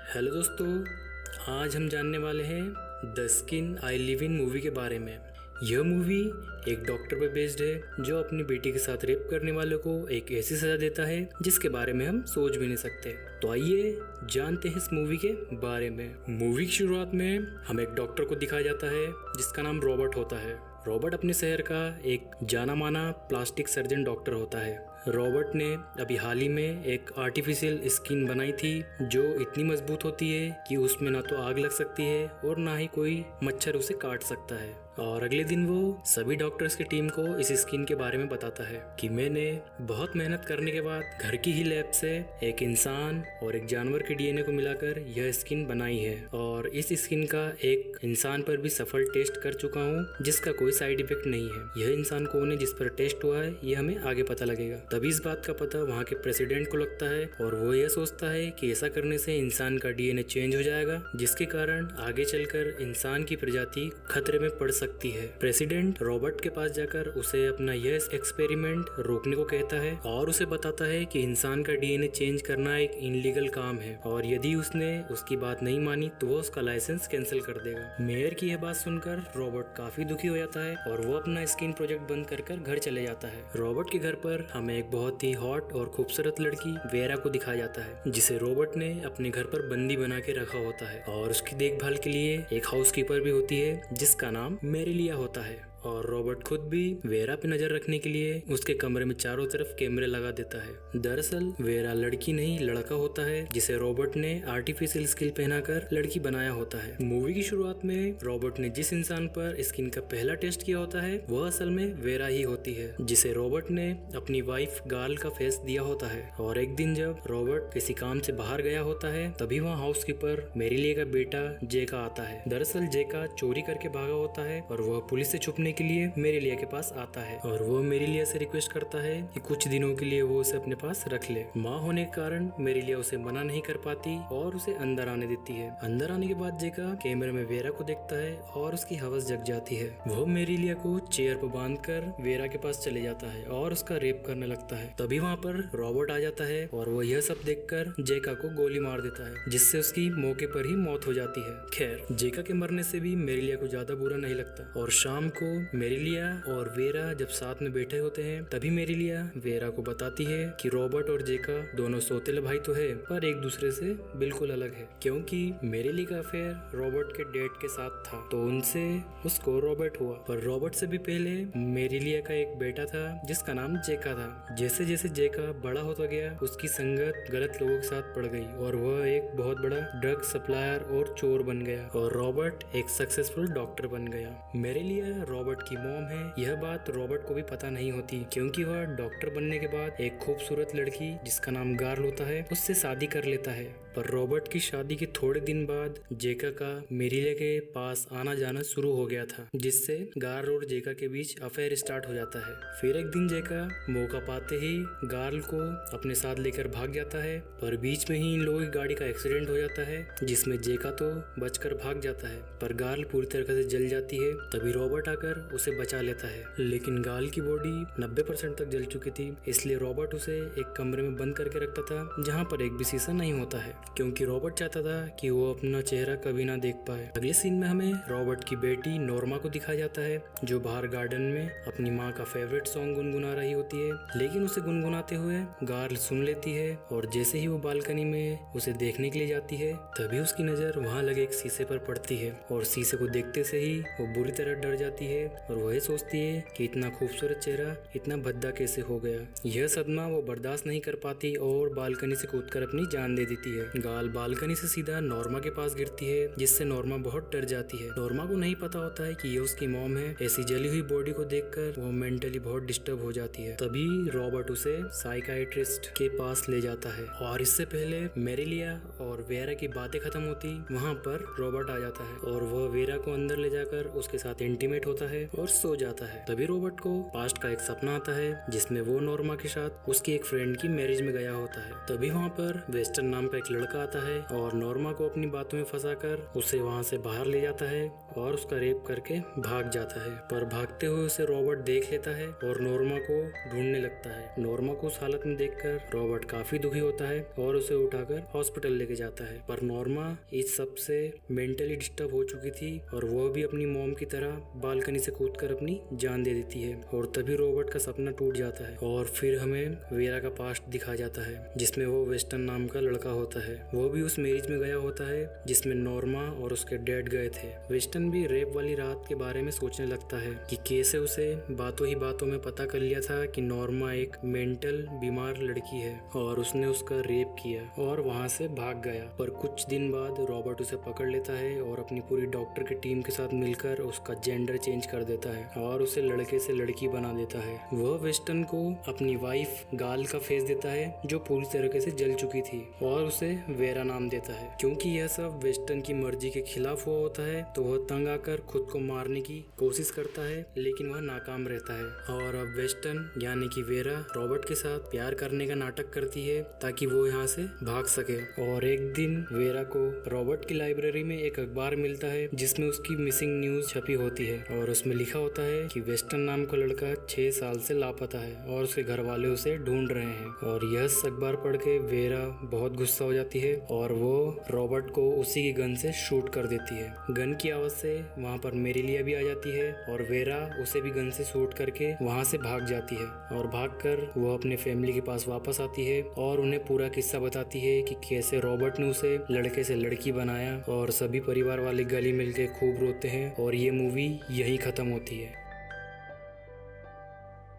Hello दोस्तों, आज हम जानने वाले हैं the skin I live in movie के बारे में। यह मूवी एक डॉक्टर पर बेस्ड है जो अपनी बेटी के साथ रेप करने वालों को एक ऐसी सजा देता है जिसके बारे में हम सोच भी नहीं सकते। तो आइए जानते हैं इस मूवी के बारे में। मूवी की शुरुआत में हमें एक डॉक्टर को दिखाया जाता है जिसका नाम रॉबर्ट होता है। रॉबर्ट अपने शहर का एक जाना माना प्लास्टिक सर्जन डॉक्टर होता है। रॉबर्ट ने अभी हाल ही में एक आर्टिफिशियल स्किन बनाई थी जो इतनी मजबूत होती है कि उसमें ना तो आग लग सकती है और ना ही कोई मच्छर उसे काट सकता है। और अगले दिन वो सभी डॉक्टर्स की टीम को इस स्किन के बारे में बताता है कि मैंने बहुत मेहनत करने के बाद घर की ही लैब से एक इंसान और एक जानवर के डीएनए को मिलाकर यह स्किन बनाई है और इस स्किन का एक इंसान पर भी सफल टेस्ट कर चुका हूँ जिसका कोई साइड इफेक्ट नहीं है। यह इंसान कौन है जिस पर टेस्ट हुआ है ये हमें आगे पता लगेगा। तभी इस बात का पता वहाँ के प्रेसिडेंट को लगता है और वो यह सोचता है कि ऐसा करने से इंसान का डीएनए चेंज हो जाएगा जिसके कारण आगे चलकर इंसान की प्रजाति खतरे में पड़ सकती है। प्रेसिडेंट रॉबर्ट के पास जाकर उसे अपना यह एक्सपेरिमेंट रोकने को कहता है और उसे बताता है कि इंसान का डीएनए चेंज करना एक इनलीगल काम है और यदि उसने उसकी बात नहीं मानी तो वो उसका लाइसेंस कैंसिल कर देगा। मेयर की यह बात सुनकर रॉबर्ट काफी दुखी हो जाता है और वो अपना स्किन प्रोजेक्ट बंद कर घर चले जाता है। रॉबर्ट के घर पर हमें एक बहुत ही हॉट और खूबसूरत लड़की वेरा को दिखाया जाता है जिसे रॉबर्ट ने अपने घर पर बंदी बना के रखा होता है और उसकी देखभाल के लिए एक हाउसकीपर भी होती है जिसका नाम मेरिलिया होता है। और रॉबर्ट खुद भी वेरा पे नजर रखने के लिए उसके कमरे में चारों तरफ कैमरे लगा देता है। दरअसल वेरा लड़की नहीं लड़का होता है जिसे रॉबर्ट ने आर्टिफिशियल स्किन पहनाकर लड़की बनाया होता है। मूवी की शुरुआत में रॉबर्ट ने जिस इंसान पर स्किन का पहला टेस्ट किया होता है वह असल में वेरा ही होती है जिसे रॉबर्ट ने अपनी वाइफ गाल का फेस दिया होता है। और एक दिन जब रॉबर्ट किसी काम से बाहर गया होता है तभी वहाँ हाउसकीपर मेरिलिया का बेटा जेका आता है। दरअसल जेका चोरी करके भागा होता है और वह पुलिस से छुपने के लिए मेरिलिया के पास आता है और वो मेरिलिया से रिक्वेस्ट करता है कि कुछ दिनों के लिए वो उसे अपने पास रख ले। माँ होने के कारण मेरिलिया उसे मना नहीं कर पाती और उसे अंदर आने देती है। अंदर आने के बाद जेका कैमरे में वेरा को देखता है और उसकी हवस जग जाती है। वो मेरिलिया को चेयर पर बांधकर वेरा के पास चले जाता है और उसका रेप करने लगता है। तभी वहाँ पर रॉबर्ट आ जाता है और वो यह सब देखकर जेका को गोली मार देता है जिससे उसकी मौके पर ही मौत हो जाती है। खैर जेका के मरने से भी मेरिलिया को ज्यादा बुरा नहीं लगता और शाम को मेरिलिया और वेरा जब साथ में बैठे होते हैं तभी मेरिलिया वेरा को बताती है कि रॉबर्ट और जेका दोनों सौतेले भाई तो है पर एक दूसरे से बिल्कुल अलग है क्योंकि मेरिलिया का अफेयर रॉबर्ट के डैड के साथ था तो उनसे उसको रॉबर्ट हुआ। पर रॉबर्ट से भी पहले मेरिलिया का एक बेटा था जिसका नाम जेका था। जैसे जैसे जेका बड़ा होता गया उसकी संगत गलत लोगों के साथ पड़ गई और वह एक बहुत बड़ा ड्रग सप्लायर और चोर बन गया और रॉबर्ट एक सक्सेसफुल डॉक्टर बन गया। मेरिलिया रॉबर्ट की मॉम है। यह बात रॉबर्ट को भी पता नहीं होती क्योंकि वह डॉक्टर बनने के बाद एक खूबसूरत लड़की जिसका नाम गार्ल होता है उससे शादी कर लेता है। पर रॉबर्ट की शादी के थोड़े दिन बाद जेका का मेरिलिया के पास आना जाना शुरू हो गया था जिससे गार्ल और जेका के बीच अफेयर स्टार्ट हो जाता है। फिर एक दिन जेका मौका पाते ही गार्ल को अपने साथ लेकर भाग जाता है पर बीच में ही इन लोगों की गाड़ी का एक्सीडेंट हो जाता है जिसमें जेका तो बचकर भाग जाता है पर गार्ल पूरी तरह से जल जाती है। तभी रॉबर्ट आकर उसे बचा लेता है लेकिन गार्ल की बॉडी 90% तक जल चुकी थी इसलिए रॉबर्ट उसे एक कमरे में बंद करके रखता था जहाँ पर एक भी शीशा नहीं होता है क्योंकि रॉबर्ट चाहता था कि वो अपना चेहरा कभी ना देख पाए। अगले सीन में हमें रॉबर्ट की बेटी नॉर्मा को दिखाया जाता है जो बाहर गार्डन में अपनी माँ का फेवरेट सॉन्ग गुनगुना रही होती है लेकिन उसे गुनगुनाते हुए गार्ल सुन लेती है और जैसे ही वो बालकनी में उसे देखने के लिए जाती है तभी उसकी नजर वहाँ लगे एक शीशे पर पड़ती है और शीशे को देखते से ही वो बुरी तरह डर जाती है और वह सोचती है कि इतना खूबसूरत चेहरा इतना भद्दा कैसे हो गया। यह सदमा वो बर्दाश्त नहीं कर पाती और बालकनी से कूदकर अपनी जान दे देती है। गाल बालकनी से सीधा नॉर्मा के पास गिरती है जिससे नॉर्मा बहुत डर जाती है। नॉर्मा को नहीं पता होता है कि ये उसकी मॉम है। ऐसी जली हुई बॉडी को देखकर वो मेंटली बहुत डिस्टर्ब हो जाती है। तभी रॉबर्ट उसे साइकाइट्रिस्ट के पास ले जाता है और इससे पहले मेरिलिया और वेरा की बातें खत्म होती वहाँ पर रॉबर्ट आ जाता है और वह वेरा को अंदर ले जाकर उसके साथ इंटीमेट होता है और सो जाता है। तभी रॉबर्ट को पास्ट का एक सपना आता है जिसमें वो नॉर्मा के साथ उसकी एक फ्रेंड की मैरिज में गया होता है। तभी वहाँ पर वेस्टर्न नाम का एक लड़का आता है और नॉर्मा को अपनी बातों में फंसाकर उसे वहाँ से बाहर ले जाता है और उसका रेप करके भाग जाता है। पर भागते हुए उसे रॉबर्ट देख लेता है और नॉर्मा को ढूंढने लगता है। नॉर्मा को उस हालत में देखकर रॉबर्ट काफी दुखी होता है और उसे उठाकर हॉस्पिटल लेके जाता है। पर नॉर्मा इस सब से मेंटली डिस्टर्ब हो चुकी थी और वह भी अपनी मॉम की तरह बालकनी से कूदकर अपनी जान दे देती है। और तभी रॉबर्ट का सपना टूट जाता है और फिर हमें वेरा का पास्ट दिखा जाता है, जिसमें वो वेस्टन नाम का लड़का होता है। वो भी उस मैरिज में गया होता है जिसमें नॉर्मा और उसके डैड गए थे। वेस्टन भी रेप वाली रात के बारे में सोचने लगता है कि कैसे उसे बातों ही बातों में पता कर लिया था कि नॉर्मा एक मेंटल बीमार लड़की है और उसने उसका रेप किया और वहां से भाग गया। पर कुछ दिन बाद रॉबर्ट उसे पकड़ लेता है और अपनी पूरी डॉक्टर की टीम के साथ मिलकर उसका जेंडर चेंज कर देता है और उसे लड़के से लड़की बना देता है। वह वेस्टन को अपनी वाइफ गाल का फेस देता है जो पूरी तरीके से जल चुकी थी और उसे वेरा नाम देता है। क्योंकि यह सब वेस्टन की मर्जी के खिलाफ हुआ होता है तो वह तंग आकर खुद को मारने की कोशिश करता है, लेकिन वह नाकाम रहता है। और अब वेस्टन यानी कि वेरा रॉबर्ट के साथ प्यार करने का नाटक करती है ताकि वो यहाँ से भाग सके। और एक दिन वेरा को रॉबर्ट की लाइब्रेरी में एक अखबार मिलता है जिसमें उसकी मिसिंग न्यूज छपी होती है और उसमें लिखा होता है कि वेस्टन नाम का लड़का 6 साल से लापता है और उसके घर वाले उसे ढूंढ रहे हैं। और यह अखबार पढ़ के वेरा बहुत गुस्सा हो जाती है और वो रॉबर्ट को उसी की गन से शूट कर देती है। गन की आवाज से वहाँ पर मेरिलिया भी आ जाती है और वेरा उसे भी गन से शूट करके वहाँ से भाग जाती है। और भागकर वो अपने फैमिली के पास वापस आती है और उन्हें पूरा किस्सा बताती है कि कैसे रॉबर्ट ने उसे लड़के से लड़की बनाया। और सभी परिवार वाले गली मिलके खूब रोते हैं और ये मूवी यहीं खत्म होती है।